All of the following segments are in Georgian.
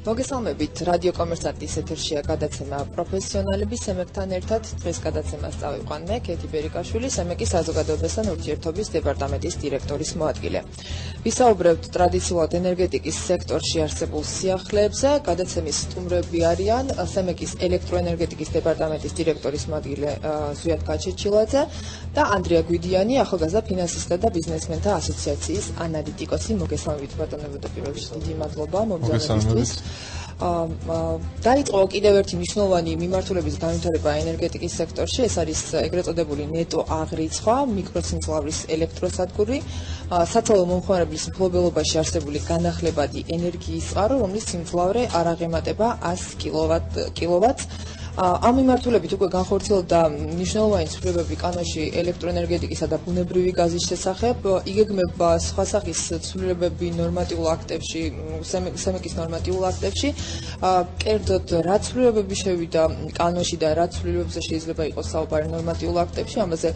მოგესალმებით, რადიო კომერსანტის ეთერშია გადაცემა პროფესიონალები სემეკთან ერთად. დღეს გადაცემას წავიყვან მე, კეთი ბერიკაშვილი, სემეკის საზოგადოებასთან ურთიერთობის დეპარტამენტის დირექტორის მოადგილე. ვისაუბრებთ ტრადიციულად ენერგეტიკის სექტორში არსებულ სიახლეებზე. გადაცემის სტუმრები არიან სემეკის ელექტროენერგეტიკის დეპარტამენტის დირექტორის მოადგილე ზვიად გაჩეჩილაძე და ანდრია გვიდიანი, ახალგაზრდა ფინანსისტთა და ბიზნესმენთა ასოციაციის ანალიტიკოსი. მოგესალმებით, ბატონებო, პირველ რიგში დიდი მადლობა მომზადებისთვის. დაიწყო კიდევ ერთი მნიშვნელოვანი მიმართულების განვითარება ენერგეტიკის სექტორში, ეს არის ეგრეთ წოდებული ნეტო აღრიცხვა, მიკროცინწლავრის ელექტროსადგური, საცალო მომხმარებლის მფლობელობაში არსებული განახლებადი ენერგიის წყარო, რომლის სიმძლავრე არ აღემატება 100 კილოვატს. ამ მიმართულებით უკვე განხორციელდა მნიშვნელოვანი ცვლილებები კანონში ელექტროენერგეტიკისა და ბუნებრივი გაზის შესახებ. იგეგმება სხვა სახის ცვლილებები ნორმატიულ აქტებში, სემეკის ნორმატიულ აქტებში. კერძოდ, რა ცვლილებები შევიდა კანონში და რა ცვლილებებზე შეიძლება იყოს საუბარი ნორმატიულ აქტებში, ამაზე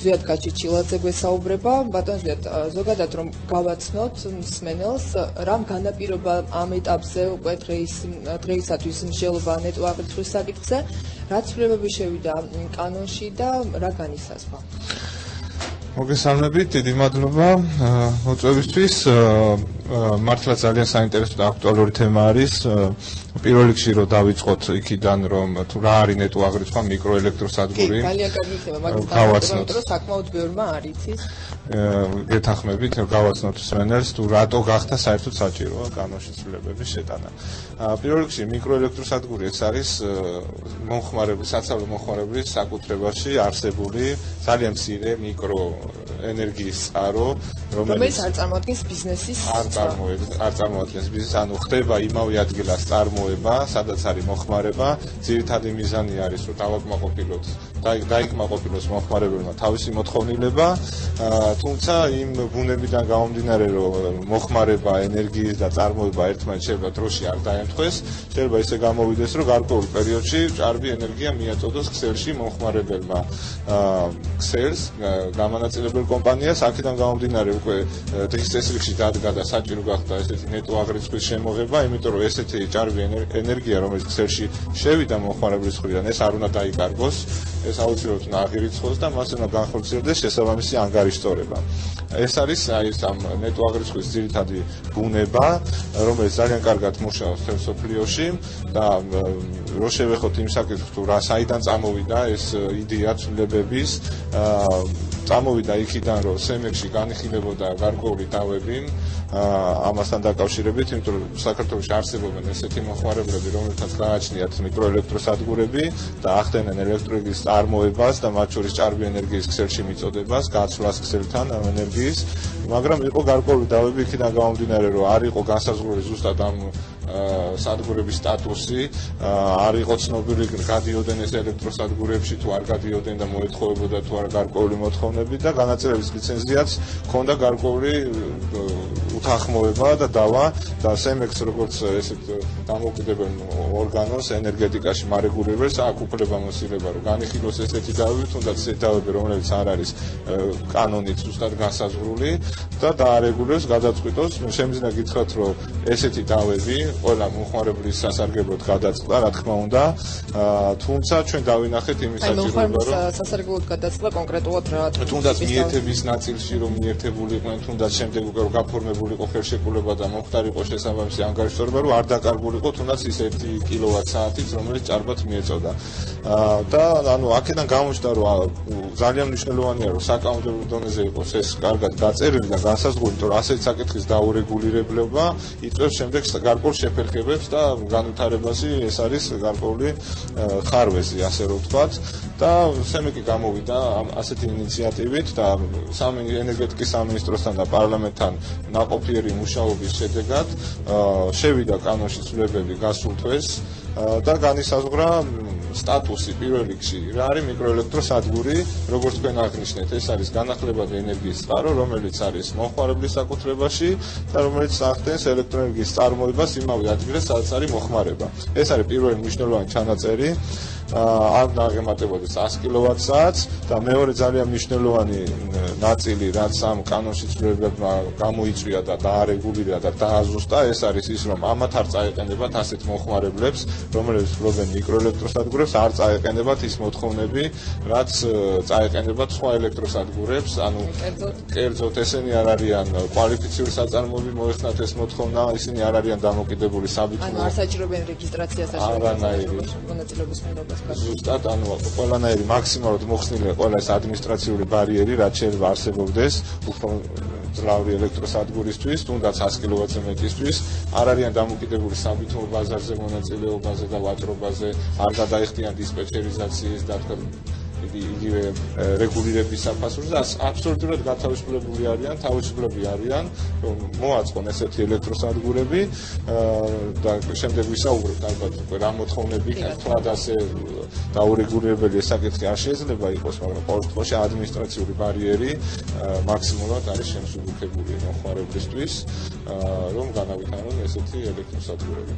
ზვიად გაჩეჩილაძე გვესაუბრება. ბატონ ზვიად, ზოგადად რომ გავაცნოთ მსმენელს, რამ განაპირობა ამ ეტაპზე უკვე დღეისათვის მსჯელობა ნეტო აღრიცხვის საკითხზე, რა ცვლილებები შევიდა კანონში და რა განისაზღვრა? მოგესალმებით, დიდი მადლობა მოწვევისთვის. მართლა ძალიან საინტერესო და აქტუალური თემა არის. პირველ რიგში რომ დავიწყოთ იქიდან, რომ თუ რა არის ნეტო აღრიცხვა, მიკროელექტროსადგური. ძალიან კარგი თემა, მაგრამ გავაცნოთ, რომ საკმაოდ ბევრმა არ იცის. გეთანხმებით, გავაცნოთ მსმენელს, თუ რატო გახდა საერთოდ საჭიროა კანონში ცვლილებების შეტანა. პირველ რიგში მიკროელექტროსადგური ეს არის საცალო მომხმარებლის საკუთრებაში არსებული ძალიან მცირე მიკროენერგიის წყარო, რომელიც არ წარმოადგენს ბიზნესის არ წარმოადგენს ბიზნესს, ანუ ხდება იმავე ადგილას წარმოება, სადაც არის მოხმარება. ძირითადი მიზანი არის, რომ დაიკმაყოფილოს მოხმარებელმა თავისი მოთხოვნილება, თუმცა იმ ბუნებიდან გამომდინარე, რომ მოხმარება, ენერგიის და წარმოება ერთმანეთს შეიძლება დროში არ დაემთხვეს, შეიძლება ისე გამოვიდეს, რომ გარკვეულ პერიოდში ჭარბი ენერგია მიაწოდოს ქსელში მომხმარებელმა. ქსელს გამანაწილებელ კომპანიას აქედან გამომდინარე უკვე დღის წესრიგში დადგა და საჭირო გახდა ესეთი ნეტო აღრიცხვის შემოღება, იმიტომ რომ ესეთი ჭარბი ენერგია, რომელიც ქსელში შევიდა მომხმარებლის მხრიდან, ეს არ უნდა დაიკარგოს, ეს აუცილებლად უნდა აღირიცხოს და მას უნდა განხორციელდეს შესაბამისი ანგარიშტორება. ეს არის ამ ნეტო აღრიცხვის ძირითადი ბუნება, რომელიც ძალიან კარგად მუშაობს მთელ მსოფლიოში და რო შევეხოთ იმ საკითხს, თუ რა საიდან წამოვიდა ეს იდეა ცვლილებების, წამოვიდა იქიდან, რომ სემეკში განიხილებოდა გარკვეული დავები ამასთან დაკავშირებით, იმიტომ რომ საქართველოში არსებობენ ესეთი მოხმარებლები, რომელთაც გააჩნიათ მიკროელექტროსადგურები და ახდენენ ელექტროენერგიის წარმოებას და მათ შორის ჭარბი ენერგიის ქსელში მიწოდებას, გაცვლას ქსელთან ამ ენერგიის, მაგრამ იყო გარკვეული დავები იქიდან გამომდინარე, რომ არ იყო განსაზღვრული ზუსტად ამ სადგურების სტატუსი, არ იყო ცნობილი გადიოდნენ ეს ელექტროსადგურებში თუ არ გადიოდნენ და მოეთხოვებოდა თუ არა გარკვეული მოთხოვნები და განაწილების ლიცენზიაც ჰქონდა გარკვეული უთანხმოება და დავა და სემექს როგორც ესეთ დამოუკიდებელ ორგანოს ენერგეტიკაში მარეგულირებს აქვს უფლებამოსილება რომ განიხილოს ესეთი დავები, თუნდაც ესეთი დავები, რომელიც არ არის კანონით ზუსტად განსაზღვრული და დაარეგულიროს, გადაწყვიტოს. შემიძლია გითხრათ, რომ ესეთი დავები ყველა მომხმარებლის სასარგებლოდ გადაწყდა, რა თქმა უნდა, თუმცა ჩვენ დავინახეთ იმის საჭიროება, რომ სასარგებლოდ გადაწყდა კონკრეტულად რა თუნდაც მიერთების ნაწილში რომ მიერთებული იყვნენ, თუნდაც შემდეგ უკვე რომ გაფორმებული იყო ხელშეკრულება და მომხდარ იყო შესაბამისი ანგარიშტორება, რომ არ დაკარგულიყო თუნდაც ის 1 კილოვატ-საათით, რომელიც ჭარბად მიეწოდა. და ანუ აქედან გამოჩნდა, რომ ძალიან მნიშვნელოვანია, რომ საკანონმდებლო დონეზე იყოს ეს კარგად გაწერილი და განსაზღვრული, რომ ასეთი საკითხის დაურეგულირებლობა იწვევს შემდეგ გარკვეულ შეფერხებებს და განვითარებაში ეს არის გარკვეული ხარვეზი, ასე რომ ვთქვათ. და სემეკი გამოვიდა ასეთი ინიციატივით და ენერგეტიკის სამინისტროსთან და პარლამენტთან ნაყოფიერი მუშაობის შედეგად შევიდა კანონში ცვლილებები გასულ თვეს და განისაზღვრა სტატუსი პირველ რიგში. რა არის მიკროელექტროსადგური, როგორც თქვენ აღნიშნეთ, ეს არის განახლებადი ენერგიის წყარო, რომელიც არის მომხმარებლის საკუთრებაში და რომელიც ახდენს ელექტროენერგიის წარმოებას იმავე ადგილას, სადაც არის მოხმარება. ეს არის პირველი მნიშვნელოვანი ჩანაწერი. არ დაღემატებოდეს 100 კილოვატ-საათს და მეორე ძალიან მნიშვნელოვანი ნაწილი, რაც ამ კანონში ცვლილებებმა გამოიწვია და დაარეგულირა და დააზუსტა, ეს არის ის, რომ ამათ არ წაეყენებათ ასეთ მოხმარებლებს, რომლებიც ფლობენ მიკროელექტროსადგურებს, არ წაეყენებათ ის მოთხოვნები, რაც წაეყენებათ სხვა ელექტროსადგურებს, ანუ კერძოდ ესენი არ არიან კვალიფიციური საწარმოები მოეხსნათ ეს მოთხოვნა, ისინი არ არიან დამოკიდებული საბუთო. ანუ არ საჭიროებენ რეგისტრაციას მონაწილეობის მიღებას. ზუსტად, ანუ ყველანაირი მაქსიმალურად მოხსნილია ყველა ეს ადმინისტრაციული ბარიერი, რაც შეიძლება არსებობდეს უფრო ძლავრი ელექტროსადგურისთვის, თუნდაც 100 კილოვატზე მეტისთვის, არ არიან დამოკიდებული საბუთო ბაზარზე მონაწილეობაზე და ვაჭრობაზე, არ გადაიხდიან დისპეჩერიზაციის და თქვა იგივე რეგულირების საფასურზე და აბსოლუტურად გათავისუფლებული არიან, თავისუფლები არიან, რომ მოაწყონ ესეთი ელექტროსადგურები და შემდეგ ვისაუბრებთ ალბათ რა მოთხოვნები თქვათ ასე დაურეგულირებელი საკითხი არ შეიძლება იყოს, მაგრამ ყოველ შემთხვევაში ადმინისტრაციული ბარიერი მაქსიმალურად არის შემსუბუქებული მოხმარებლისთვის, რომ განავითარონ ესეთი ელექტროსადგურები.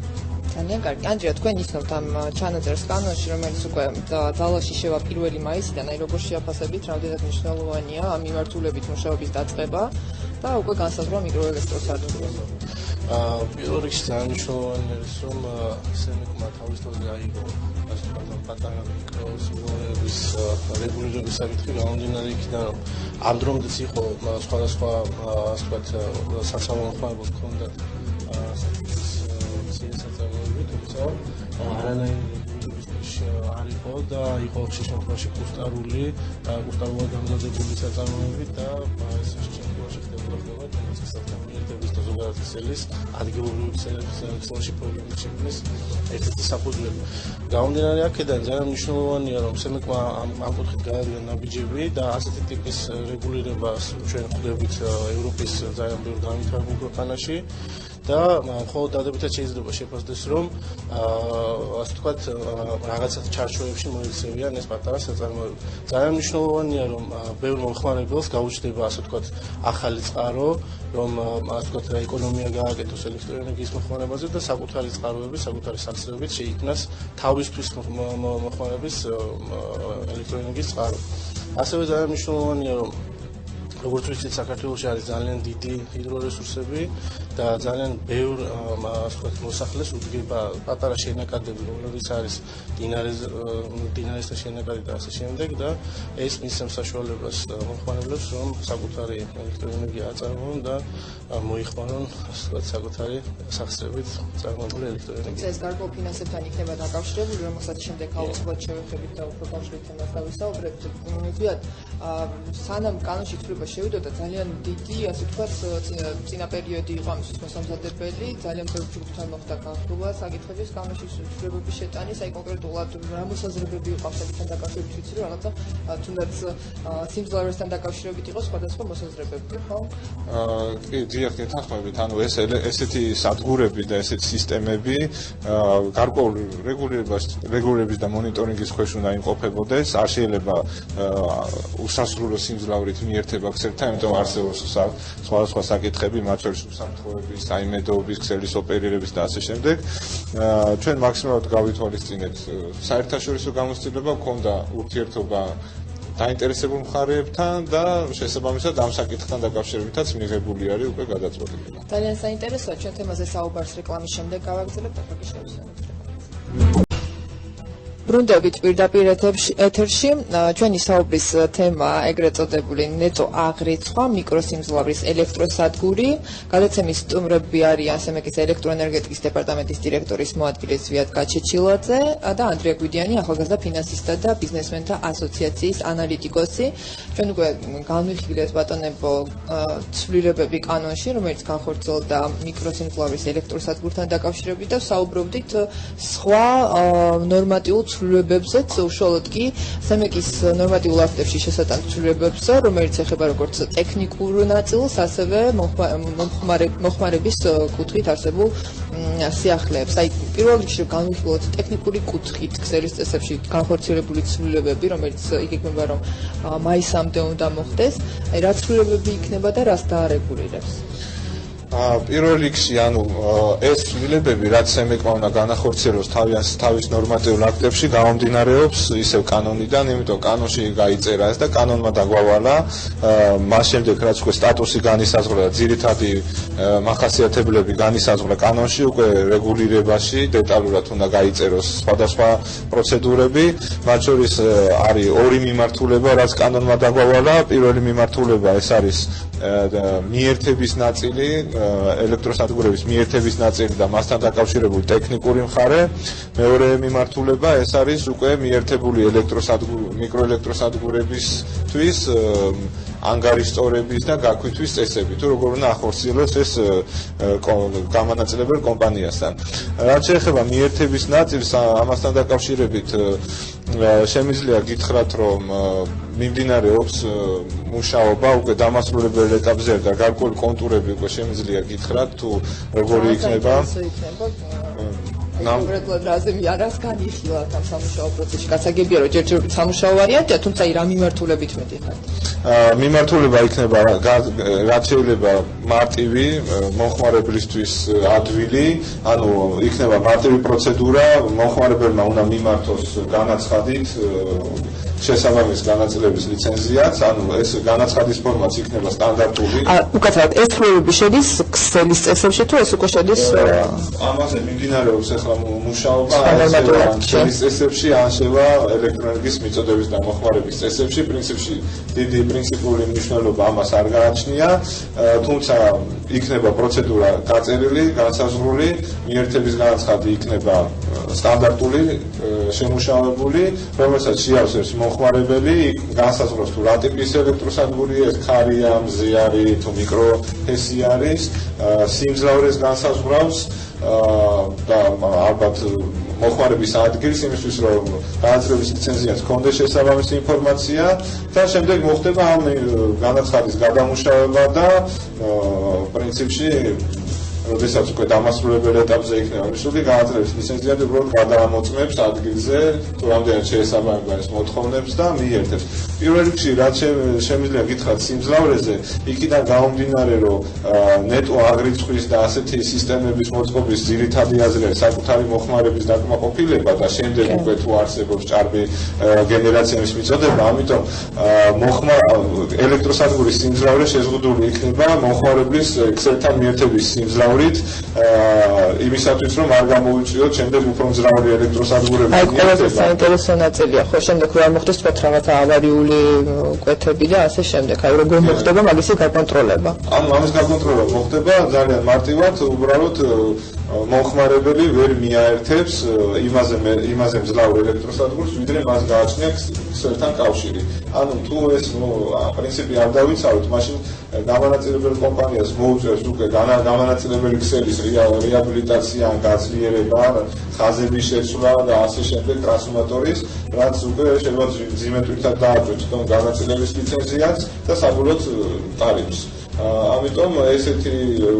ძალიან კარგი. ანდრია, თქვენ იცნობთ ამ ჩანაწერს კანონში, რომელიც უკვე ძალაში შევა 1 მაისიდან, აი როგორ შეაფასებით, რამდენად მნიშვნელოვანია ამ მიმართულებით მუშაობის დაწყება და უკვე განსაზღვრა მიკროელექტროსადგურები. პირველ რიგში ძალიან მნიშვნელოვანია ის, რომ სემიკმა თავის დროზე აიღო პატარა მიკროსადგურების რეგულირების საკითხი გამომდინარე იქიდან, რომ ამ დრომდეც იყო სხვადასხვა ასე ვთქვათ სასამართლო მოხმარებელს ჰქონდათ არანაირი არ იყო და იყო შემთხვევაში კუსტარული გამზადებული საწარმოები და ეს შემთხვევაში ხდებოდა სახელმწიფოს და ზოგადად სელის ადგილობრივი სელექციაში პრობლემის შექმნის ერთ-ერთი საფუძველი. გამომდინარე აქედან ძალიან მნიშვნელოვანია, რომ სემიკმა ამ კუთხით გაადგინა ნაბიჯები და ასეთი ტიპის რეგულირებას ჩვენ ხვდებით ევროპის ძალიან ბევრ განვითარებულ ქვეყანაში. და მხოლოდ დადებითად შეიძლება შეფასდეს, რომ ასე ვთქვათ, რაღაცა ჩარჩოებში მოიქცევიან ეს პატარა საწარმოები. ძალიან მნიშვნელოვანია, რომ ბევრ მომხმარებელს გაუჩნდება ასე ვთქვათ ახალი წყარო, რომ ასე ვთქვათ ეკონომია გააკეთოს ელექტროენერგიის მოხმარებაზე და საკუთარი წყაროები, საკუთარი სახსრებით შეიქმნას თავისთვის მოხმარების ელექტროენერგიის წყარო. ასევე ძალიან მნიშვნელოვანია, რომ როგორც ვიცით, საქართველოში არის ძალიან დიდი ჰიდრორესურსები და ძალიან ბევრ ასე ვთქვათ მოსახლეს უდგება პატარა შენაკადები, რომლებიც არის დინარესთან შენაკადი და ასე შემდეგ და ეს მისცემს საშუალებას მომხმარებლებს, რომ საკუთარი ელექტროენერგია აწარმოონ და მოიხმარონ ასე ვთქვათ საკუთარი სახსრებით წარმოებული ელექტროენერგია. ეს გარკვეულ ფინანსებთან იქნება დაკავშირებული, რომელსაც შემდეგ აუცილებლად შევეხებით და უფრო ბავშვით თემას დავისაუბრებთ. ზოგადად სანამ კანონში ცვლილება შევიდოდა, ძალიან დიდი ასე ვთქვათ წინა პერიოდი იყო ამისთვის მოსამზადებელი, ძალიან ბევრი ჯგუფთან მოხდა განხილვა საკითხების კანონში ცვლილებების შეტანის, აი კონკრეტულად რა მოსაზრებები იყო ამ საკითხთან დაკავშირებით, ვიცი რომ რაღაცა თუნდაც სიმძლავრესთან დაკავშირებით იყო სხვადასხვა მოსაზრებები, ხო? კი, დიახ, გეთანხმებით, ანუ ესეთი სადგურები და ესეთი სისტემები გარკვეულ რეგულირების და მონიტორინგის ქვეშ უნდა იმყოფებოდეს, არ შეიძლება უსასრულო სიმძლავრით მიერთება ქსელთან, იმიტომ არსებობს სხვადასხვა საკითხები, მათ შორის უსაფრთხოების, საიმედოობის, ქსელის ოპერირების და ასე შემდეგ. ჩვენ მაქსიმალურად გავითვალისწინებთ საერთაშორისო გამოცდილება, გვქონდა ურთიერთობა დაინტერესებულ მხარეებთან და შესაბამისად ამ საკითხთან დაკავშირებითაც მიღებული არის უკვე გადაწყვეტილება. ძალიან საინტერესოა, ჩვენ თემაზე საუბარს რეკლამის შემდეგ გავაგრძელებთ, ახლა კი შევისწავლეთ. ბრუნდებით პირდაპირ ეთერში ჩვენი საუბრის თემა ეგრეთ წოდებული ნეტო აღრიცხვა მიკროსიმძლავრის ელექტროსადგური. გადაცემის სტუმრები არიან სემეკის ელექტროენერგეტიკის დეპარტამენტის დირექტორის მოადგილე ზვიად გაჩეჩილაძე და ანდრია გვიდიანი, ახალგაზრდა ფინანსისტთა და ბიზნესმენთა ასოციაციის ანალიტიკოსი. ჩვენ უკვე განვიხილეთ ბატონებო ცვლილებები კანონში, რომელიც განხორციელდა მიკროსიმძლავრის ელექტროსადგურთან დაკავშირებით და საუბრობდით სხვა ნორმატიულ ცვლილებებზეც, უშუალოდ კი სემეკის ნორმატიულ აქტებში შესატანს ცვლილებებზე, რომელიც ეხება როგორც ტექნიკურ ნაწილს, ასევე მოხმარების კუთხით არსებულ სიახლეებს. აი, პირველ რიგში განვიხილოთ ტექნიკური კუთხით ქსელის წესებში განხორციელებული ცვლილებები, რომელიც იგეგმება, რომ მაისამდე უნდა მოხდეს. აი, რა ცვლილებები იქნება და რას დაარეგულირებს? პირველ რიგში, ეს ცვლილებები, რაც ემეკვავნა განახორციელოს თავის ნორმატიულ აქტებში, გამომდინარეობს ისევ კანონიდან, იმიტომ კანონში გაიწერა ეს და კანონმა დაგვავალა, მას შემდეგ რაც უკვე სტატუსი განისაზღვრა და ძირითადი მახასიათებლები განისაზღვრა კანონში, უკვე რეგულირებაში დეტალურად უნდა გაიწეროს სხვადასხვა პროცედურები, მათ შორის არის ორი მიმართულება, რაც კანონმა დაგვავალა. პირველი მიმართულება ეს არის მიერთების ნაწილი, ელექტროსადგურების მიერთების ნაწილი და მასთან დაკავშირებული ტექნიკური მხარე. მეორე მიმართულება ეს არის უკვე მიერთებული მიკროელექტროსადგურებისთვის ანგარის სწორების და გაქვთვის წესები, თუ როგორ უნდა ახორციელოს ეს გამანაწილებელ კომპანიასთან. რაც შეეხება მიერთების ნაწილს, ამასთან დაკავშირებით შემიძლია გითხრათ, რომ მიმდინარეობს მუშაობა უკვე დამასრულებელ ეტაპზე და გარკვეული კონტურები უკვე შემიძლია გითხრათ, თუ როგორი იქნება. კონკრეტულად რაზე რას განიხილავთ ამ სამუშაო პროცესში? გასაგებია, რომ ჯერჯერ სამუშაო ვარიანტია, თუმცა რა მიმართულებით მედიხართ? მიმართულება იქნება რაც შეიძლება მარტივი მომხმარებლისთვის ადვილი, იქნება მარტივი პროცედურა, მომხმარებელმა უნდა მიმართოს განაცხადით შესაბამის განაწილების ლიცენზიაც, ეს განაცხადის ფორმაც იქნება სტანდარტული. უკაცრავად ეს ცვლილებები შედის ქსელის წესებში თუ ეს უკვე შედის? ამაზე მიმდინარეობს ახლა მუშაობა ქსელის წესებში, ან შევა ელექტროენერგიის მიწოდების და მოხმარების წესებში. პრინციპში დიდი პრინციპული მნიშვნელობა ამას არ გააჩნია, თუმცა იქნება პროცედურა გაწერილი, განსაზღვრული, მიერთების განაცხადი იქნება სტანდარტული, შემუშავებული, რომელსაც შეავსებს მომხმარებელი, განსაზღვრავს თუ რა ტიპის ელექტროსადგურია, ეს ქარია, მზე არის თუ მიკროფესი არის, სიმძლავრეს განსაზღვრავს და ალბათ მოხმარების ადგილს იმისთვის, რომ განაწილების ლიცენზიას ჰქონდეს შესაბამისი ინფორმაცია და შემდეგ მოხდება ამ განაცხადის გადამუშავება და პრინციპში როდესაც უკვე დამასრულებელ ეტაპზე იქნება მისული, განაწილების ლიცენზიად უბრალოდ გადაამოწმებს ადგილზე, თუ რამდენად შეესაბამება ეს მოთხოვნებს და მიერთებს. პირველ რიგში, რაც შემიძლია გითხრათ სიმძლავრეზე, იქიდან გამომდინარე, რომ ნეტო აგრიცხვის და ასეთი სისტემების მოწყობის ძირითადი აზრი არის საკუთარი მოხმარების დაკმაყოფილება და შემდეგ უკვე თუ არსებობს ჭარბი გენერაციის მიწოდება, ამიტომ ელექტროსადგურის სიმძლავრე შეზღუდული იქნება მომხმარებლის ქსელთან მიერთების სიმძლავრით, იმისათვის, რომ არ გამოვიწვიოთ შემდეგ უფრო მძლავრი ელექტროსადგურები. აი, ყველაზე საინტერესო ნაწილია, ხო, შემდეგ რა მოხდეს თქვა რაღაცა ავარიული კვეთები და ასე შემდეგ. აი, როგორ მოხდება მაგისი გაკონტროლება? ამის გაკონტროლება მოხდება ძალიან მარტივად, უბრალოდ მომხმარებელი ვერ მიაერთებს იმაზე მძლავრ ელექტროსადგურს, ვიდრე მას გააჩნია ქსელთან კავშირი. თუ ეს პრინციპი არ დავიცავთ, მაშინ გამანაწილებელი კომპანიას მოუწევს უკვე გამანაწილებელი ქსელის რეაბილიტაცია, გაძლიერება, ხაზების შეცვლა და ასე შემდეგ ტრანსფორმატორის, რაც უკვე შეიძლება ძიმეთვრითად დააჭროს თვითონ განაწილების ლიცენზიას და საბოლოოდ ტარიფს. ამიტომ ესეთი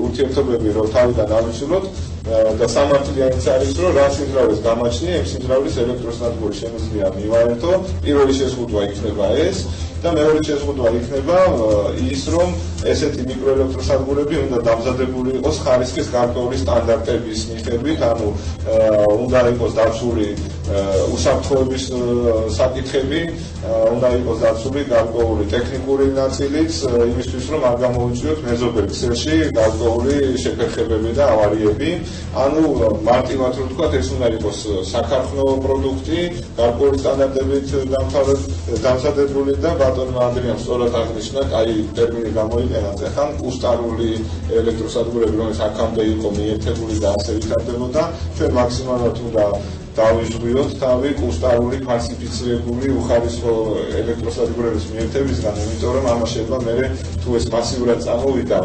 ურთიერთობები რომ თავიდან ავიცილოთ და სამართლიანიც არის, რომ რა სიმძლავრეს გამაჩნია, იმ სიმძლავრის ელექტროსადგური შემიძლია მივაერთო. პირველი შეზღუდვა იქნება ეს და მეორე შეზღუდვა იქნება ის, რომ ესეთი მიკროელექტროსადგურები უნდა დამზადებული იყოს ხარისხის გარკვეული სტანდარტების მიხედვით, უნდა იყოს დაცული უსაფრთხოების საკითხები, უნდა იყოს დაცული გარკვეული ტექნიკური ნაწილიც, იმისთვის, რომ არ გამოვიწვიოთ მეზობელ ქსელში გარკვეული შეფერხებები და ავარიები. მარტივად რო ვთქვათ, ეს უნდა იყოს საქარხნო პროდუქტი, გარკვეული სტანდარტებით დამზადებული და ბატონმა ანდრიამ სწორად აღნიშნა, ტერმინი გამოიყენა ეხლა კუსტარული ელექტროსადგურები, რომელიც აქამდე იყო მიერთებული და ასე ვითარდებოდა, ჩვენ მაქსიმალურად უნდა დავიჟღვიოთ თავი კუსტარული ფალსიფიცირებული უხარისხო ელექტროსადგურების მიერთებისგან, იმიტომ რომ ამას შეიძლება მერე თუ ეს მასიურად წამოვიდა,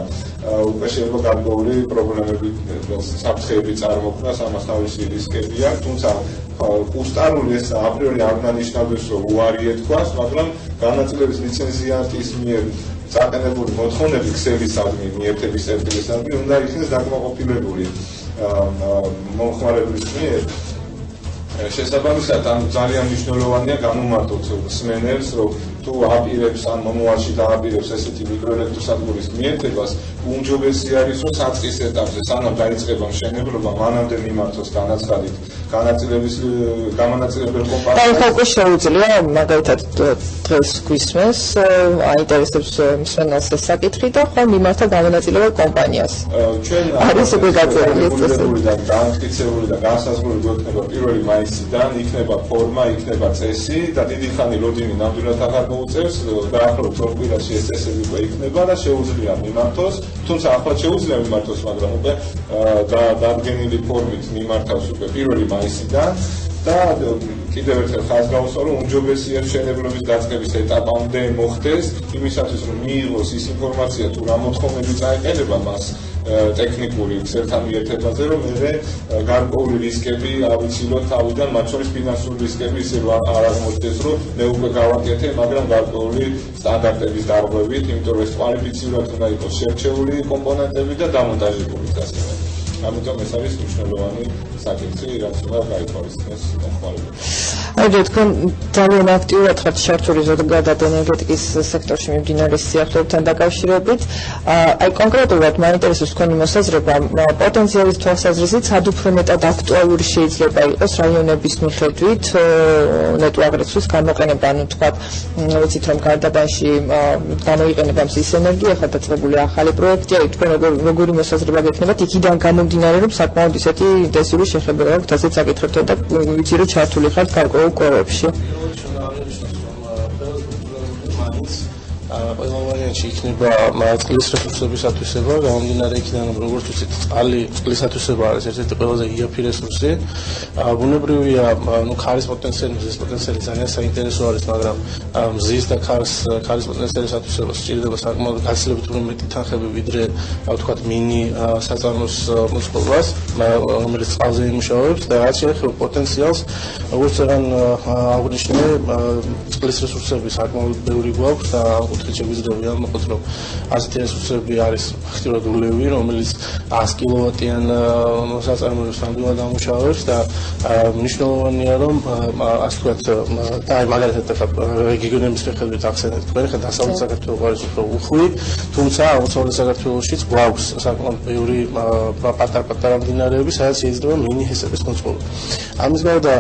უკვე შეიძლება გარკვეული პრობლემები და საფრთხეები წარმოქმნას, ამას თავისი რისკები აქვს, თუმცა კუსტარული ეს აპრიორი არ დანიშნავს, რომ უარი ეთქვას, მაგრამ განაწილების ლიცენზიატის მიერ წაყენებული მოთხოვნები ქსელისადმი, მიერთების წერტილისადმი უნდა იქნეს დაკმაყოფილებული მომხმარებლის მიერ. შესაბამისად, ძალიან მნიშვნელოვანია გამომართოთ მსმენელს, რომ თუ აპირებს ან მომავალში დააპირებს ესეთი მიკროელექტროსადგურის მიერთებას, უმჯობესი არის, რომ საწყის ეტაპზე, სანამ დაიწყება მშენებლობა, მანამდე მიმართოს განაცხადით გამანაწილებელ კომპანიას. და ეხლა უკვე შეუძლია მაგალითად დღეს გვისმენს აინტერესებს მსმენელს ეს საკითხი და ხომ მიმართა გამანაწილებელ კომპანიას. ჩვენ არის უკვე გაწერილი ეს წესი და განმტკიცებული და განსაზღვრული გვექნება 1 მაისიდან, იქნება ფორმა, იქნება წესი და დიდი ხანი ლოდინი ნამდვილად აღარ მოუწევს, დაახლოებით 2 კვირაში ეს წესები უკვე იქნება და შეუძლია მიმართოს, თუმცა ახლა შეუძლია მიმართოს, მაგრამ უკვე დადგენილი ფორმით მიმართავს უკვე 1 მაისიდან და კიდევ ერთხელ ხაზს გავუსვა, რომ უმჯობესია მშენებლობის დაწყების ეტაპამდე მოხდეს, იმისათვის რომ მიიღოს ის ინფორმაცია თუ რა მოთხოვნები წაეყენება მას ტექნიკური ქსელთან მიერთებაზე, რომ მე გარკვეული რისკები ავიცილოთ თავიდან, მათ შორის ფინანსური რისკები ისე არ აღმოჩნდეს, რომ მე უკვე გავაკეთე, მაგრამ გარკვეული სტანდარტების დარღვევით, იმიტომ რომ ეს კვალიფიცირებულად უნდა იყოს შერჩეული კომპონენტები და დამონტაჟებული ასევე. ამიტომ ეს არის მნიშვნელოვანი საკითხი, რაც უნდა გაითვალისწინოს მომხმარებლებს. აი თქვენ ძალიან აქტიურად ხართ ჩართული ზოგადად ენერგეტიკის სექტორში მიმდინარე სიახლეებთან დაკავშირებით. აი კონკრეტულად მაინტერესებს თქვენი მოსაზრება პოტენციალის თვალსაზრისით, სად უფრო მეტად აქტუალური შეიძლება იყოს რაიონების მიხედვით ნეტო აგრესიის გამოყენება, ანუ თქვათ, ვიცით რომ გარდაბანში გამოიყენება მზის ენერგია, ახლა დაწყებული ახალი პროექტია, თქვენ როგორი მოსაზრება გექნებათ იქიდან გამომდინარე, რომ საკმაოდ ისეთი ინტენსიური შეხებება აქვს ასეთ საკითხებთან და ვიცი რომ ჩართული ხართ გარკვეულ კორებში. ყველა ვარიანტში იქნება წყლის რესურსების ათვისება, გამომდინარე იქიდან, რომ როგორც ვთქვით, წყლის ათვისება არის ერთ-ერთი ყველაზე იაფი რესურსი. ბუნებრივია, ქარის პოტენციალი ძალიან საინტერესო არის, მაგრამ მზის და ქარის პოტენციალის ათვისებას სჭირდება საკმაოდ გაცილებით მეტი თანხები, ვიდრე ვთქვათ, მინი საწარმოს მოწყობას, რომელიც წყალზე იმუშავებს და რაც შეეხება პოტენციალს, როგორც ძალიან აღნიშნე, წყლის რესურსები საკმაოდ ბევრი გვაქვს და შეგვიძლია ვამბობთ, რომ ასეთი რესურსები არის ფაქტიურად ულევი, რომელიც 100 კილოვატიან საწარმოებს ნამდვილად ამუშავებს და მნიშვნელოვანია, რომ ასე ვთქვათ, და მაგალითად რეგიონების მიხედვით ახსენეთ თქვენ, ხა დასავლეთ საქართველოს არის უფრო უხვი, თუმცა აღმოსავლეთ საქართველოშიც გვაქვს საკმაოდ ბევრი პატარ-პატარა მდინარეები, სადაც შეიძლება მინი-ჰესების მოწყობა. ამის გარდა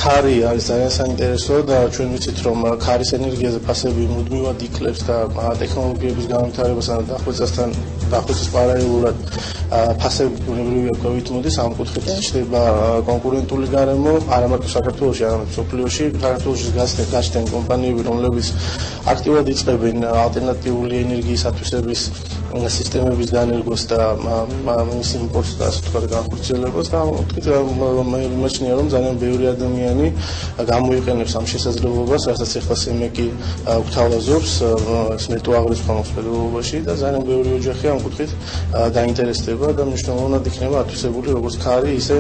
ქარი არის ძალიან საინტერესო და ჩვენ ვიცით, რომ ქარის ენერგიაზე ფასები მუდმივად იკლებს და ტექნოლოგიების განვითარებასთან და დახვეწის პარალელურად ფასები ბუნებრივია ქვევით მოდის, ამ კუთხით ჩნდება კონკურენტული გარემო, არა მარტო საქართველოში, არამედ მსოფლიოში. საქართველოში გაჩნდნენ კომპანიები, რომლებიც აქტიურად იწყებენ ალტერნატიული ენერგიის ათვისების სისტემების განერგოს და მის იმპორტს და ასე ვთქვათ განხორციელებას და მე მიმაჩნია, რომ ძალიან ბევრი ადამიანი გამოიყენებს ამ შესაძლებლობას, რასაც ეხლა სემეკი გვთავაზობს ნეტო აგრესიის მოსყიდობაში და ძალიან ბევრი ოჯახი ამ კუთხით დაინტერესდება და მნიშვნელოვნად იქნება ათვისებული როგორც ქარი, ისე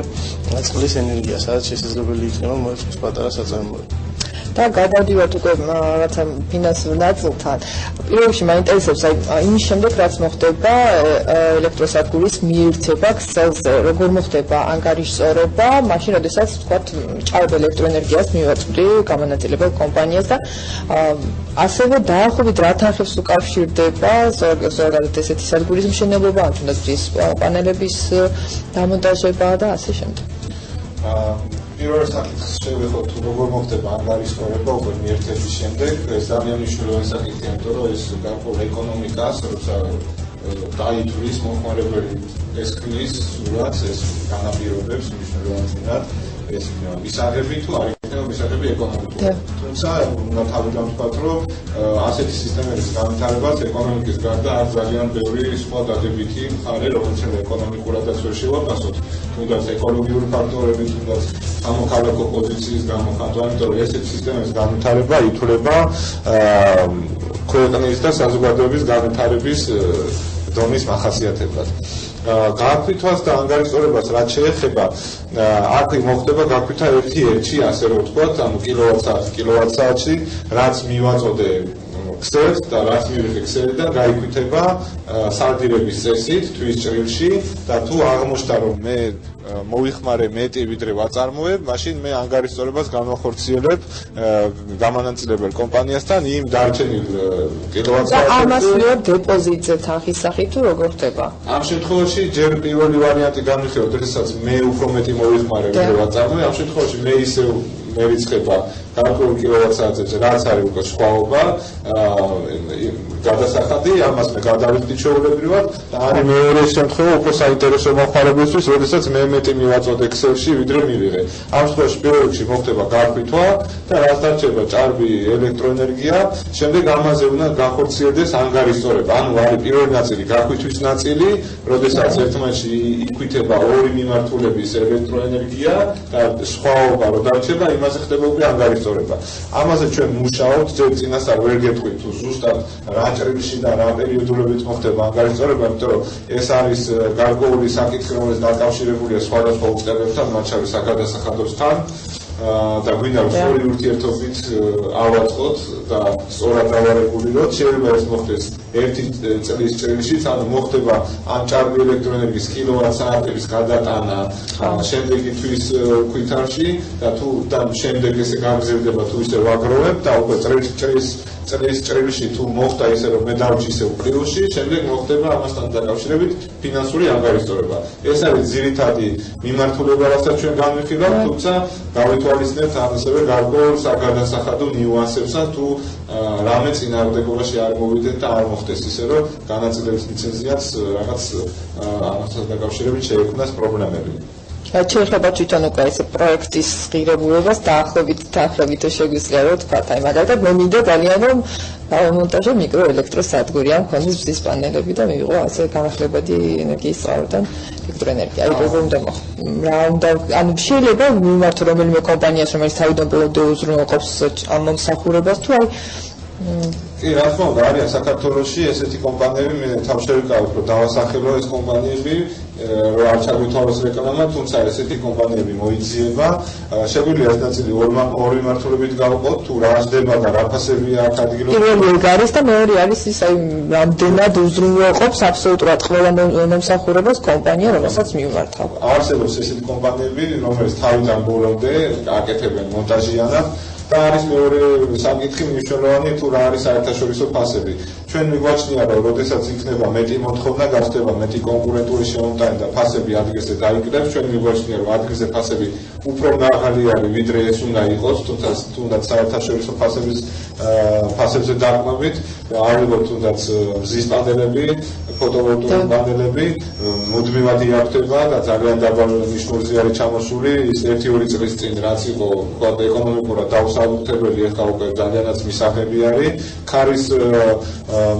წყლის ენერგია, სადაც შესაძლებელი იქნება მოეწყოს პატარა საწარმოები. და გადავდივართ უკვე რაღაცა ფინანსურ ნაწილთან. პირველ რიგში მაინტერესებს იმის შემდეგ, რაც მოხდება ელექტროსადგურის მიერთება ქსელზე, როგორ მოხდება ანგარიშწორობა, მაშინ როდესაც თქვათ ჭარბ ელექტროენერგიას მივაწვდი გამანაწილებელ კომპანიას და ასევე დაახლოებით რა თანხებს უკავშირდება ზოგადად ესეთი სადგურის მშენებლობა, ან თუნდაც მზის პანელების დამონტაჟება და ასე შემდეგ. პირველ საკითხს შევეხოთ, როგორ მოხდება ანგარიშწორება უკვე მიერთების შემდეგ. ეს ძალიან მნიშვნელოვანი საკითხია, იმიტომ რომ ეს გარკვეულ ეკონომიკას, როცა დაითვლის მომხმარებელი ეს ქმნის სურათს, ეს განაპირობებს მნიშვნელოვნად ეს მისაღები თუ არ იქნება მისაღები ეკონომიკურად. თუმცა უნდა თავიდან ვთქვათ, რომ ასეთი სისტემების განვითარებას ეკონომიკის გარდა არ ძალიან ბევრი სხვა დადებითი მხარე, რომელიც ეკონომიკურადაც ვერ შევაფასოთ, თუნდაც ეკოლოგიური ფაქტორები, თუნდაც სამოქალაქო პოზიციის გამოხატვა, იმიტომ რომ ესეთი სისტემების განვითარება ითვლება ქვეყნის და საზოგადოების განვითარების დონის მახასიათებლად. გააქვითვას და ანგარიშწორებას რაც შეეხება, აქ მოხდება გაქვითხვა ერთი-ერთი, ასე რომ ვთქვათ, ანუ კილოვატ-საათში, რაც მივაწოდე ქსელს და რაც მივიღე ქსელიდან გაიკვირდება სარდირების წესით თვის ჭრილში და თუ აღმოჩნდა რომ მე მოვიხმარე მეტი ვიდრე ვაწარმოებ, მაშინ მე ანგარიშწორებას განვახორციელებ გამანაწილებელ კომპანიასთან იმ დარჩენილ კილოვატ-საათებზე. ამას მიერ დეპოზიტზე თანხის სახით თუ როგორ ხდება? ამ შემთხვევაში ჯერ პირველი ვარიანტი განვიხილავ, როდესაც მე უფრო მეტი მოვიხმარე ვიდრე ვაწარმოებ, ამ შემთხვევაში მე ისევ მერიცხება გარკვეულ კილოვატ-საათებზე, რაც არის უკვე სხვაობა, გადასახადი, ამას მე გადავიხდი ჩვეულებრივად და არის მეორე შემთხვევა უფრო საინტერესო მომხმარებელისთვის, როდესაც მე მეტი მივაწოდე ქსელში ვიდრე მივიღე. ამ შემთხვევაში პირველ რიგში მოხდება გარყვითვა და რაც დარჩება ჭარბი ელექტროენერგია, შემდეგ ამაზე უნდა განხორციელდეს ანგარიშწორება. ანუ არის პირველი ნაწილი გარყვითვის ნაწილი, როდესაც ერთმანეთში იქვითება ორი მიმართულების ელექტროენერგია და სხვაობა რო დარჩება, იმაზე ხდება უკვე ანგარიშწორება. ამაზე ჩვენ მუშაობთ, ჯერ წინასწარ ვერ გეტყვით თუ ზუსტად რა ჭრილში და რა პერიოდულობით მოხდება ანგარიშწორება, იმიტომ რომ ეს არის გარკვეული საკითხი, რომელიც დაკავშირებულია სხვადასხვა უწყებებთან, მათ შორის საგადასახადოსთან და გვინდა რომ სწორი ურთიერთობით ავაწყოთ და სწორად დავარეგულიროთ. შეიძლება ეს მოხდეს ერთი წლის ჭრილშიც, ანუ მოხდება ამ ჭარბი ელექტროენერგიის კილოვატ-საათების გადატანა შემდეგი თვის ქვითარში და თუ და შემდეგ ესე გაგრძელდება თუ ისე ვაგროვებ და უკვე წლის ჭრილში თუ მოხდა ისე რომ მე დავჭი ისე პლუსში, შემდეგ მოხდება ამასთან დაკავშირებით ფინანსური ანგარიშწორება. ეს არის ძირითადი მიმართულება, რასაც ჩვენ განვიხილავთ, თუმცა გავითვალისწინებთ ასევე გარკვეულ საგადასახადო ნიუანსებსაც თუ რამე წინააღმდეგობაში არ მოვიდეთ და არ მოხდეს ისე რომ განაწილების ლიცენზიაც რაღაც ამასთან დაკავშირებით შეექმნას პრობლემები. შეიძლება თვითონ უკვე ეს პროექტის ღირებულებას დაახლოებით შეგვიძლია რომ თქვა, აი მაგალითად მე მინდა ძალიან რომ დავამონტაჟო მიკროელექტროსადგური, ამ ქონდეს მზის პანელები და მივიღო ასე განახლებადი ენერგიის წყაროდან ელექტროენერგია. აი როგორ უნდა ანუ შეიძლება მიმართო რომელიმე კომპანიას, რომელიც თავიდან ბოლომდე უზრუნველყოფს ამ მომსახურებას თუ აი კი, რა თქმა უნდა, არიან საქართველოში ესეთი კომპანიები, მე თავშევიკავებ, რომ დავასახელო ეს კომპანიები, რომ არ ჩაგვითვალოს რეკლამა, თუმცა ესეთი კომპანიები მოიძიება. შეგვიძლია ეს ნაწილი ორი მიმართულებით გავყოთ, თუ რა ხდება და რა ფასებია აქ ადგილობრივ. პირველი ეგ არის და მეორე არის ის აი რამდენად უზრუნველყოფს აბსოლუტურად ყველა მომსახურებას კომპანია, რომელსაც მიმართავ. არსებობს ესეთი კომპანიები, რომელიც თავიდან ბოლომდე აკეთებენ მონტაჟიანად. და არის მეორე საკითხი მნიშვნელოვანი თუ რა არის საერთაშორისო ფასები. ჩვენ მიგვაჩნია რომ როდესაც იქნება მეტი მოთხოვნა, გახდება მეტი კონკურენტული შემოტანა და ფასები ადგილზე დაიკრებს, ჩვენ მიგვაჩნია რომ ადგილზე ფასები უფრო მაღალი არის ვიდრე ეს უნდა იყოს, თუნდაც საერთაშორისო ფასებზე დაყრდნობით, ავიღოთ თუნდაც მზის პანელები, ფოტოვოლტაიკური პანელები, მუდმივად იაფთება და ძალიან დაბალ ნიშნულზე არის ჩამოსული ის 1-2 წლის წინ რაც იყო ეკონომიკურად დაუსაბუთებელი, ახლა უკვე ძალიანაც მისაღები არის. ქარის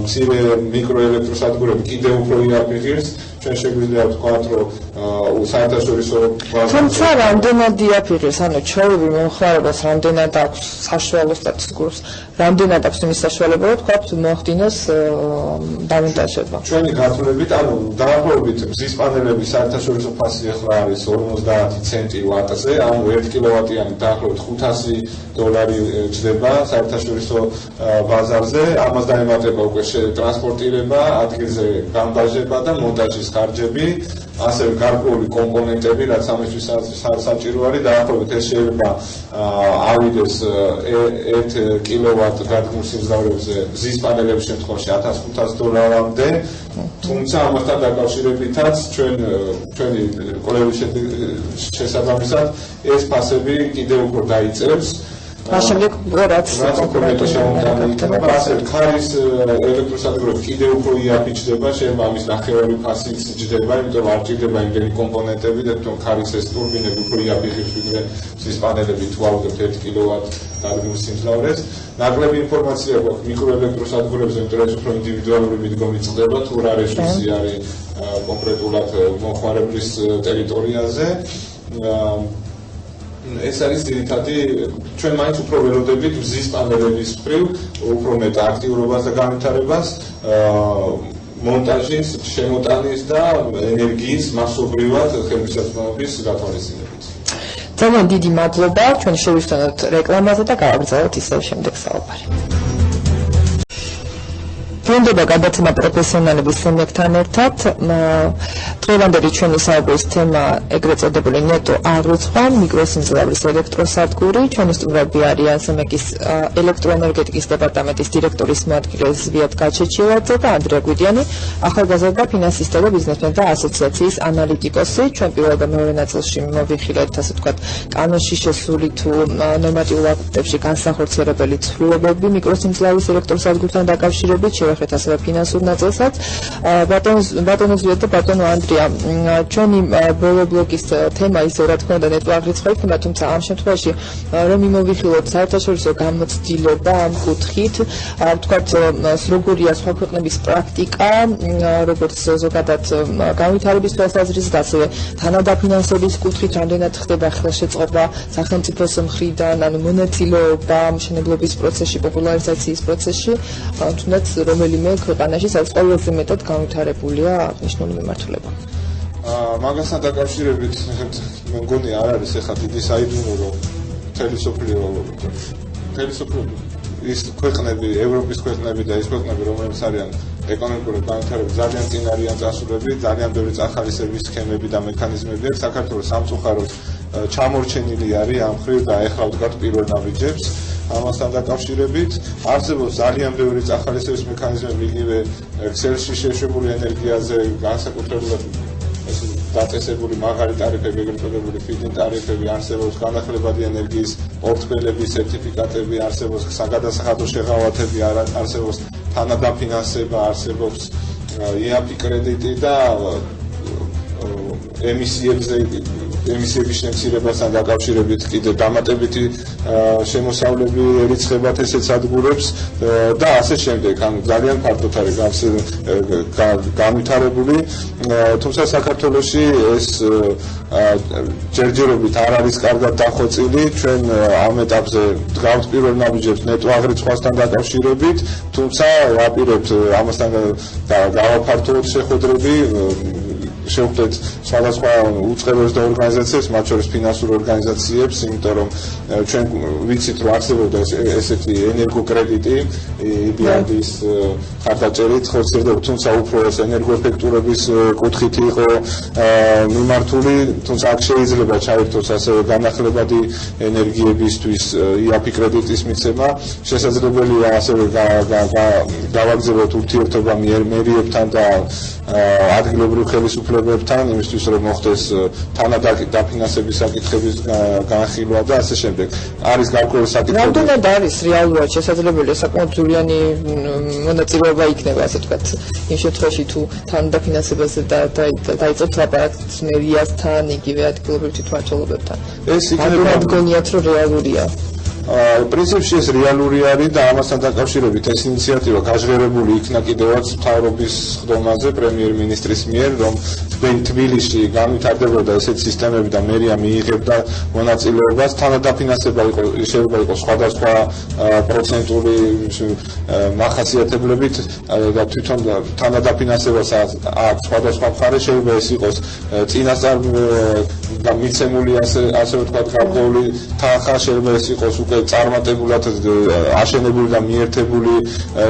მცირე მიკროელექტროსადგურები კიდევ უფრო იაფიღებს. ჩვენ შეგვიძლია ვთქვათ, რომ საერთაშორისო თუმცა რამდენად იაფიღებს, ანუ ჩვეულებრივ მომხმარებას რამდენად აქვს საშუალო სტატისტიკურს, რამდენად აქვს იმის საშუალება, რომ თქვათ მოახდინოს დამონტაჟება. ჩვენი გათვლებით, ანუ დაახლოებით მზის პანელების საერთაშორისო ფასი ახლა არის 50 ცენტი ვატზე, ანუ 1 კილოვატიანი დაახლოებით $500 ჯდება საერთაშორისო ბაზარზე. ამას დაემატება უკვე ტრანსპორტირება, ადგილზე გამონტაჟება და მონტაჟის ხარჯები, ასევე გარკვეული კომპონენტები, რაც ამისთვის საჭირო არის, დაახლოებით ეს შეიძლება ავიდეს 1 კილოვატ გადგმულ სიმძლავრეზე მზის პანელების შემთხვევაში $1500-მდე, თუმცა ამასთან დაკავშირებითაც ჩვენი კვლევის შესაბამისად ეს ფასები კიდევ უფრო დაიწევს. Așa კონკრეტულ შემოქმედება, ასევე ქარის ელექტროსადგურები კიდევ უფრო იაფიჩდება, შეიძლება ამის ნახევარი ფასიც ჯდება, იმიტომ რომ არ ჭირდება იმდენი კომპონენტები და თვითონ ქარის ეს ტურბინები უფრო იაფიღებს ვიდრე მზის პანელები თუ ავიღებთ 1 კილოვატ გადგმულ სიმძლავრეს. ნაკლები ინფორმაცია გვაქვს მიკროელექტროსადგურებზე, იმიტომ რომ ეს უფრო ინდივიდუალური მიდგომი წყდება, თუ რა რესურსი არის კონკრეტულად მომხმარებლის ტერიტორიაზე. ეს არის ძირითადი ჩვენ მაინც უფრო ველოდებით მზის პანელების მხრივ უფრო მეტ აქტიურობას და განვითარებას მონტაჟის, შემოტანის და ენერგიის მასობრივად ხელმისაწვდომობის გათვალისწინებით. ძალიან დიდი მადლობა, ჩვენ შევისწავლოთ რეკლამაზე და გავაგრძელოთ ისევ შემდეგ საუბარი. ბრუნდება გადაცემა პროფესიონალების სემიებთან ერთად. დღევანდელი ჩვენი საუბრის თემა ეგრეთ წოდებული ნეტო აღრიცხვა, მიკროსიმძლავრის ელექტროსადგური. ჩვენი სტუმრები არიან სემეკის ელექტროენერგეტიკის დეპარტამენტის დირექტორის მოადგილე ზვიად გაჩეჩილაძე და ანდრია გვიდიანი, ახალგაზრდა ფინანსისტი და ბიზნესმენთა ასოციაციის ანალიტიკოსი. ჩვენ პირველ და მეორე ნაწილში მოვიხილეთ, ასე ვთქვათ, კანონში შესული თუ ნორმატიულ აქტებში განსახორციელებელი ცვლილებები მიკროსიმძლავრის ელექტროსადგურთან დაკავშირებით, შევეხეთ ასევე ფინანსურ ნაწილსაც. ბატონო ზვიად და ბატონო ანდრია, ჩვენი ბოლო ბლოკის თემა ისე რა თქმა უნდა ნეტო აღრიცხვა იქნება, თუმცა ამ შემთხვევაში რომ იმოვიხილოთ საერთაშორისო გამოცდილება ამ კუთხით, ვთქვათ, როგორია სხვა ქვეყნების პრაქტიკა, როგორც ზოგადად განვითარების თვალსაზრისით, ასევე თანადაფინანსების კუთხით, რამდენად ხდება ხელშეწყობა სახელმწიფოს მხრიდან, ანუ მონაწილეობა მშენებლობის პროცესში, პოპულარიზაციის პროცესში, თუნდაც რომელიმე ქვეყანაში, სადაც ყველაზე მეტად განვითარებულია აღნიშნული მიმართულება. მაგასთან დაკავშირებით მე მგონი არ არის ეხლა დიდი საიდუმლო, რომ მთელი სოფლიო ის ქვეყნები, ევროპის ქვეყნები და ის ქვეყნები, რომლებიც არიან ეკონომიკურად განვითარებული, ძალიან წინ არიან წასულები, ძალიან ბევრი წახალისების სქემები და მექანიზმები აქვს. საქართველოს სამწუხაროდ ჩამორჩენილი არის ამ მხრივ და ეხლა ვდგათ პირველ ნაბიჯებს. ამასთან დაკავშირებით არსებობს ძალიან ბევრი წახალისების მექანიზმები, იგივე ქსელში შეშვებული ენერგიაზე, განსაკუთრებულად დაწესებული მაღალი ტარიფები, ეგრეთ წოდებული ფიდინ ტარიფები, არსებობს განახლებადი ენერგიის პორტფელების სერტიფიკატები, არსებობს საგადასახადო შეღავათები, არსებობს თანადაფინანსება, არსებობს EAP კრედიტი და ემისიების შემცირებასთან დაკავშირებით კიდე დამატებითი შემოსავლები ერიცხებათ ესეთ სადგურებს და ასე შემდეგ. ანუ ძალიან ფართოდ არის განვითარებული, თუმცა საქართველოში ეს ჯერჯერობით არ არის კარგად დახვეწილი. ჩვენ ამ ეტაპზე დგავთ პირველ ნაბიჯებს ნეტო აღრიცხვასთან დაკავშირებით, თუმცა ვაპირებთ ამასთან გავაფართოვოთ შეხვედრები, შევხვდეთ სხვადასხვა უწყებებს და ორგანიზაციებს, მათ შორის ფინანსურ ორგანიზაციებს, იმიტომ რომ ჩვენ ვიცით, რომ არსებობდა ესეთი ენერგოკრედიტი EBRD-ის ხარდაჭერით ხორციელდება, თუმცა უფრო ეს ენერგოეფექტურობის კუთხით იყო მიმართული, თუმცა აქ შეიძლება ჩაერთოს ასევე განახლებადი ენერგიებისთვის EAP კრედიტის მიცემა. შესაძლებელია ასევე გავაგზავნოთ ურთიერთობა მერიებთან და ადგილობრივ ხელისუფლებებთან, იმისთვის რომ მოხდეს თანადაფინანსების საკითხების განხილვა და ასე შემდეგ. არის გარკვეული საკითხები. რამდენად არის რეალურად შესაძლებელი საკმაოდ ძვირიანი მონაწილეობა იქნება, ასე ვთქვათ, იმ შემთხვევაში თუ თანადაფინანსებაზე დაიწყოთ ლაპარაკს მერიასთან, იგივე ადგილობრივ თვითმმართველობებთან. ეს იქნება გონიათ, რომ რეალურია. პრინციპში ეს რეალური არის და ამასთან დაკავშირებით ეს ინიციატივა გაჟღერებული იქნა კიდევაც მთავრობის ხდომაზე პრემიერ-მინისტრის მიერ, რომ თბილისში განვითარდებოდა ესეთ სისტემები და მერია მიიღებდა მონაწილეობას. თანადაფინანსება შეიძლება იყოს სხვადასხვა პროცენტული მახასიათებლებით და თვითონ თანადაფინანსებას აქვს სხვადასხვა მხარე, შეიძლება ეს იყოს წინასწარ და მიცემული ასე ვთქვათ გარკვეული თანხა, შეიძლება ეს იყოს უკვე წარმატებულად აშენებული და მიერთებული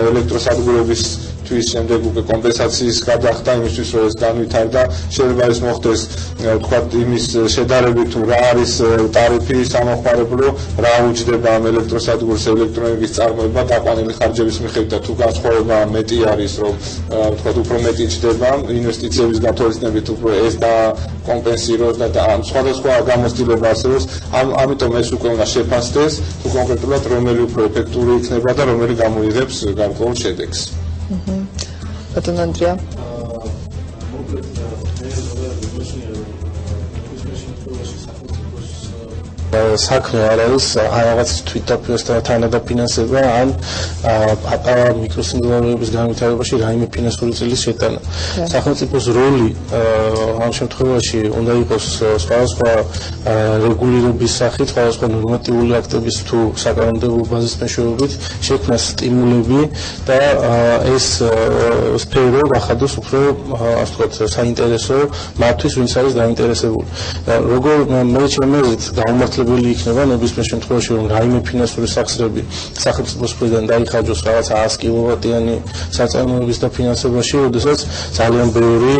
ელექტროსადგურების შემდეგ უკვე კომპენსაციის გადახდა იმისთვის, რომ ეს განვითარდა. შეიძლება ეს მოხდეს ვთქვათ იმის შედარებით, თუ რა არის ტარიფი სამოხმარებლო, რა უჯდება ამ ელექტროსადგურის ელექტროენერგიის წარმოება დაყვანილი ხარჯების მიხედვით და თუ განსხვავება მეტი არის, რომ ვთქვათ უფრო მეტი ჯდება ინვესტიციების გათვალისწინებით, უფრო ეს დაკომპენსიროს და სხვადასხვა გამოცდილება არსებობს. ამიტომ ეს უკვე უნდა შეფასდეს, თუ კონკრეტულად რომელი უფრო ეფექტური იქნება და რომელი გამოიღებს გარკვეულ შედეგს. Button Andrea. საქმე არ არის რაღაც თვითდაფინანსება, თანადაფინანსება ან პატარა მიკროსიმძლავრების განვითარებაში რაიმე ფინანსური წილის შეტანა. სახელმწიფოს როლი ამ შემთხვევაში უნდა იყოს სხვადასხვა რეგულირების სახით, სხვადასხვა ნორმატიული აქტების თუ საკანონმდებლო ბაზის მეშვეობით შექმნა სტიმულები და ეს სფერო გახადოს უფრო ასე ვთქვათ საინტერესო მათთვის, ვინც არის დაინტერესებული. როგორ მე ჩემი აზრით გაუმართლებელი შესაძლებელი იქნება ნებისმიერ შემთხვევაში რომ რაიმე ფინანსური სახსრები სახელმწიფოს მხრიდან დაიხარჯოს რაღაცა 100 კილოვატიანი საწარმოების დაფინანსებაში, როდესაც ძალიან ბევრი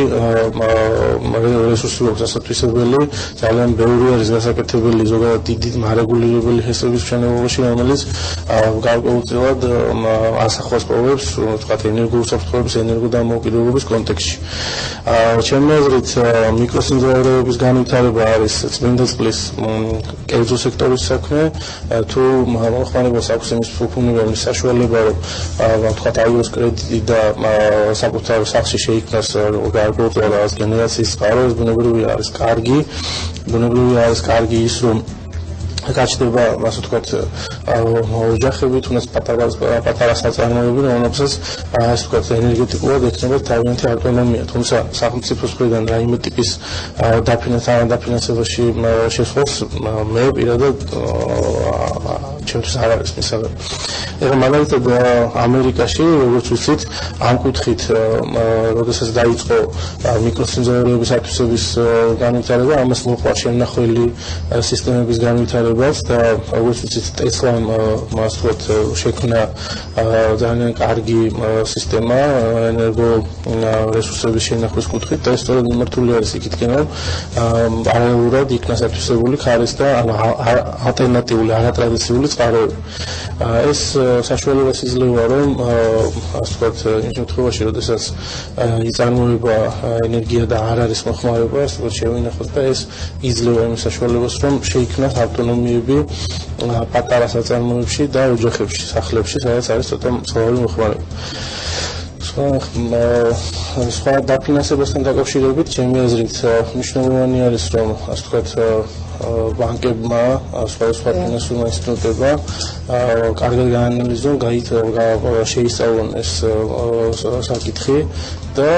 რესურსი აქვს ასათვისებელი, ძალიან ბევრი არის გასაკეთებელი ზოგადად დიდი მარეგულირებელი ჰესების მშენებლობაში, რომელიც გარკვეულწილად ასახვას პოვებს, ვთქვათ, ენერგოუსაფრთხოების, ენერგოდამოუკიდებლობის კონტექსტში. ჩემი აზრით, მიკროსიმძლავრეების განვითარება არის წმინდა წყლის კერძო სექტორის საქმე, თუ მოხმარებას აქვს იმის ფუნქციონალური საშუალება, რომ ვთქვათ, აიღოს კრედიტი და საკუთარ სახლში შეიქმნას გარკვეულწილად რაღაც გენერაციის წყარო, ეს ბუნებრივია არის კარგი ის, რომ გაჩნდება, ასე ვთქვათ, ოჯახები, თუნდაც პატარა საწარმოები, რომლებსაც, ასე ვთქვათ, ენერგეტიკულად ექნებათ თავიანთი ავტონომია, თუმცა სახელმწიფოს მხრიდან რაიმე ტიპის დაფინანსებაში შესვლას მე პირადად ჩემთვის არ არის მისაღები. ეხლა მაგალითად ამერიკაში, როგორც ვიცით, ამ კუთხით, როდესაც დაიწყო მიკროსიმძლავრეების ათვისების განვითარება, ამას მოყვა შემნახველი სისტემების განვითარებაც და როგორც ვიცით, ტესლამ ასე ვთქვათ, შექმნა ძალიან კარგი სისტემა ენერგო რესურსების შენახვის კუთხით და ეს სწორედ მიმართული არის იქითკენ, რომ პარალელურად იქნას ათვისებული ქარის და ალტერნატიული, არატრადიციული წყაროები. ეს საშუალებას იძლევა, რომ ასე ვთქვათ, იმ შემთხვევაში, როდესაც იწარმოება ენერგია და არ არის მოხმარება, ასე ვთქვათ, შევინახოთ და ეს იძლევა იმ საშუალებას, რომ შეიქმნას ავტონომიები პატარა საწარმოებში და ოჯახებში, სახლებში, სადაც არის ცოტა მცხოვრები მოხმარება. სხვა დაფინანსებასთან დაკავშირებით, ჩემი აზრით, მნიშვნელოვანი არის, რომ ასე ვთქვათ, ბანკებმა, სხვადასხვა ფინანსურმა ინსტიტუტებმა კარგად გაანალიზონ, შეისწავლონ ეს საკითხი და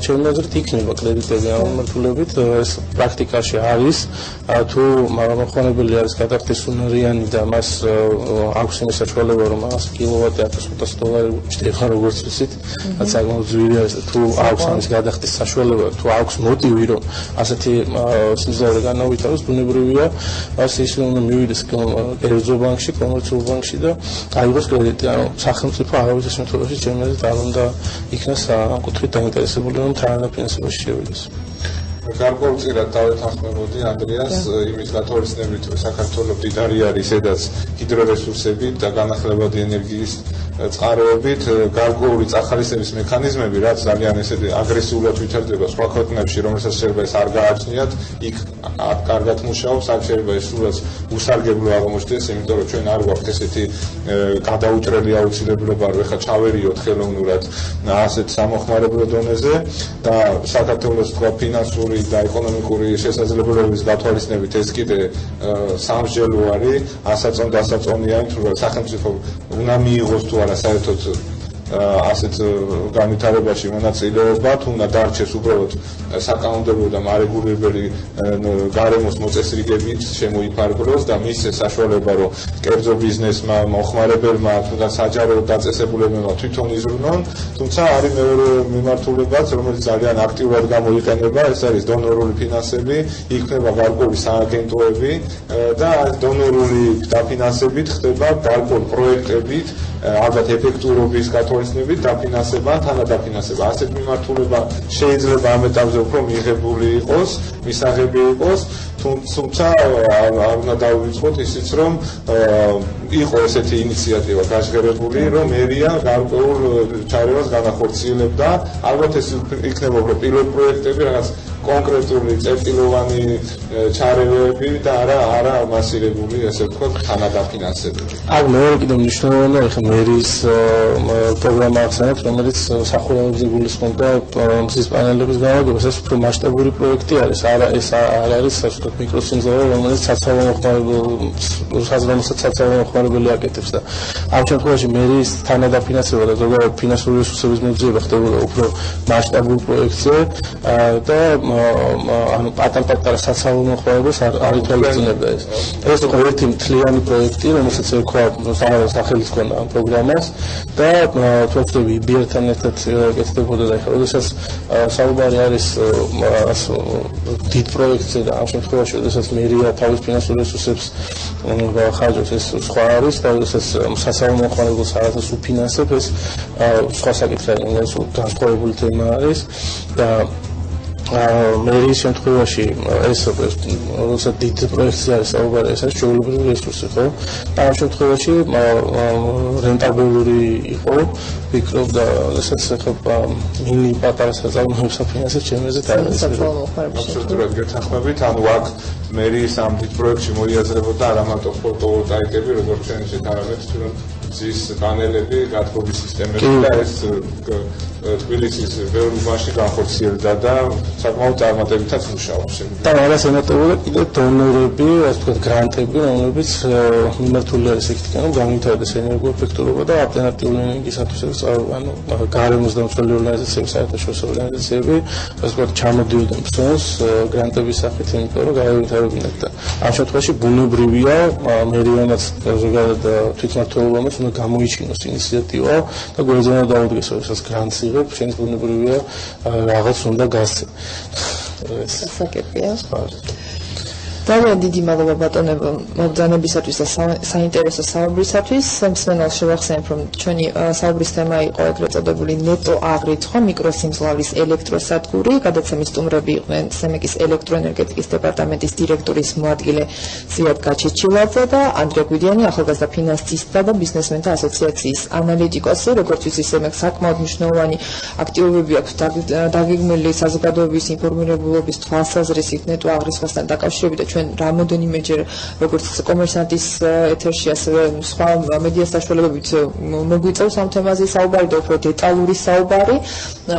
ჩემი აზრით იქნება კრედიტები ამ მიმართულებით, ეს პრაქტიკაში არის, თუ მოხმარებელი არის გადახდისუნარიანი და მას აქვს იმის საშუალება, რომ 100 კილოვატი $1500 ჩდება, როგორც ვიცით, რაც საკმაოდ ძვირი არის და თუ აქვს ამის გადახდის საშუალება, თუ აქვს მოტივი, რომ ასეთი სიმძლავრე განავითაროს, ბუნებრივია, ასე ის უნდა მივიდეს კერძო ბანკში, კომერციულ ბანკში და აიღოს კრედიტი. ანუ სახელმწიფო არავის შემთხვევაში ჩემი აზრით არ უნდა იქნას ამ კუთხით დაინტერესებული, რომ თანადაფინანსებაში შევიდეს. გარკვეულწილად დავეთანხმებოდი ანდრეას იმის გათვალისწინებით, რომ საქართველოს მდიდარი არის სადაც ჰიდრორესურსებით და განახლებადი ენერგიის წყაროებით, გარკვეული წახალისების მექანიზმები, რაც ძალიან ესეთი აგრესიულად ვითარდება სხვა ქვეყნებში, რომელსაც შეიძლება ეს არ გააჩნიათ, იქ კარგად მუშაობს, აქ შეიძლება ეს სულაც უსარგებლო აღმოჩნდეს, იმიტომ რომ ჩვენ არ გვაქვს ესეთი გადაუჭრელი აუცილებლობა, რომ ეხლა ჩავერიოთ ხელოვნურად ასეთ სამოხმარებლო დონეზე და საქართველოს თქვა ფინანსური და ეკონომიკური შესაძლებლობების გათვალისწინებით ეს კიდე სამსჯელო არის, ასაწონია, რომ სახელმწიფო უნდა მიიღოს თუ არა საერთოდ ასეთ განვითარებაში მონაწილეობა, თუ უნდა დარჩეს უბრალოდ საკანონმდებლო და მარეგულირებელი გარემოს მოწესრიგებით შემოიფარგლოს და მისცეს საშუალება, რომ კერძო ბიზნესმა, მოხმარებელმა, თუნდაც საჯარო დაწესებულებმა თვითონ იზრუნონ, თუმცა არის მეორე მიმართულებაც, რომელიც ძალიან აქტიურად გამოიყენება, ეს არის დონორული ფინანსები, იქნება გარკვეული სააგენტოები და დონორული დაფინანსებით ხდება გარკვეული პროექტებით, ალბათ ეფექტურობის გათვალისწინებით დაფინანსება, თანადაფინანსება. ასეთ მიმართულება შეიძლება ამ ეტაპზე უფრო მიღებული იყოს, მისაღები იყოს, თუმცა არ უნდა დავიწყოთ ისიც, რომ იყო ესეთი ინიციატივა გაჟღერებული, რომ მერია გარკვეულ ჩარევას განახორციელებდა, ალბათ ეს იქნება უფრო პილოტ პროექტები, რაღაც კონკრეტული წერტილოვანი ჩარევები და არა მასირებული, ესე ვთქვათ, თანადაფინანსებელი. აქ მეორე კიდევ მნიშვნელოვანია, ხა მერის პროგრამა ახსენებს, რომელიც სახურავებზე გულისხმობდა მზის პანელების განლაგებას, ეს უფრო მასშტაბური პროექტი არის, ეს არ არის ასე ვთქვათ მიკროსიმძლავრე, რომელიც საცალო მოხმარებელი აკეთებს და ამ შემთხვევაში მერის თანადაფინანსება და ზოგადად ფინანსური რესურსების მოძიება ხდებოდა უფრო მასშტაბურ პროექტზე და ანუ პატარ-პატარა საცალო მოხმარებას არ ითვალისწინებდა ეს. ეს იყო ერთი მთლიანი პროექტი, რომელსაც ერქვა სახელიც ჰქონდა ამ პროგრამას და თვალწები IBR-თან ერთად ეკეთდებოდა და ეხლა როდესაც საუბარი არის დიდ პროექტზე და ამ შემთხვევაში როდესაც მერია თავის ფინანსურ რესურსებს ხარჯავს ეს სხვა არის და როდესაც საცალო მოხმარებელს რაღაცას უფინანსებ ეს სხვა საკითხია, ეს განსხვავებული თემა არის და მერიის შემთხვევაში ეს როდესაც დიდ პროექტზე არის საუბარი, ეს არის ჩვეულებრივი რესურსი, ხო? ამ შემთხვევაში რენტაბელური იყო, ვფიქრობ და როდესაც ახლა მინი პატარა საწარმოებს აფინანსებს ჩემზე და აბსოლუტურად გეთანხმებით, ანუ აქ მერიის ამ დიდ პროექტში მოიაზრებოდა არა მარტო ფოტოვოლტაიკები, როგორც ჩვენში არამედ ძის პანელები, გათბობის სისტემები და ეს თბილისის ბევრ უბანში განხორციელდა და საკმაოდ წარმატებითაც მუშაობს. და რაღაც ემატებოდა კიდევ დონორები, ასე ვთქვათ, გრანტები, რომლებიც მიმართული არის იქითკენ, რომ განვითარდეს ენერგოეფექტურობა და ალტერნატიული ენერგიისათვის, ანუ გარემოს დამცველი ორგანიზაციები, საერთაშორისო ორგანიზაციები, ასე ვთქვათ, ჩამოდიოდნენ ფსონს გრანტების სახით, იმიტომ რომ გაევითარებინათ და ამ შემთხვევაში ბუნებრივია მერიამაც ზოგადად თვითმმართველობამაც უნდა გამოიჩინოს ინიციატივა და გვერდზე დაუდგეს, როდესაც გრანტს იღებ, შენს ბუნებრივია რაღაც უნდა გასცე. საკეთია. ძალიან დიდი მადლობა ბატონებო მოგზაურობისათვის და საინტერესო საუბრისათვის. მსმენელს შევახსენებ, რომ ჩვენი საუბრის თემა იყო ეგრეთ წოდებული ნეტო აღრიცხვა მიკროსიმძლავრის ელექტროსადგური. გადაცემის სტუმრები იყვნენ სემეკის ელექტროენერგეტიკის დეპარტამენტის დირექტორის მოადგილე ზიად გაჩეჩილაძე და ანდრია გვიდიანი, ახალგაზრდა ფინანსისტთა და ბიზნესმენთა ასოციაციის ანალიტიკოსი. როგორც ვიცი, სემეკს საკმაოდ მნიშვნელოვანი აქტივობები აქვს დაგეგმილი საზოგადოების ინფორმირებულობის თვალსაზრისით ნეტო აღრიცხვასთან დაკავშირებით. ჩვენ რამოდენიმეჯერ როგორც კომერსანტის ეთერში ასევე სხვა მედია საშუალებებით მოგვიწევს ამ თემაზე საუბარი და უფრო დეტალური საუბარი,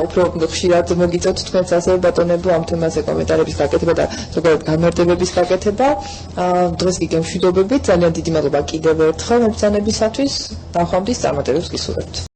უფრო ხშირად მოგიწევთ თქვენს ასევე ბატონებო ამ თემაზე კომენტარების გაკეთება და ზოგადად განმარტებების გაკეთება. დღეს კი გემშვიდობებით, ძალიან დიდი მადლობა კიდევ ერთხელ მობრძანებისათვის. ნახვამდის წარმატებებს გისურვებთ.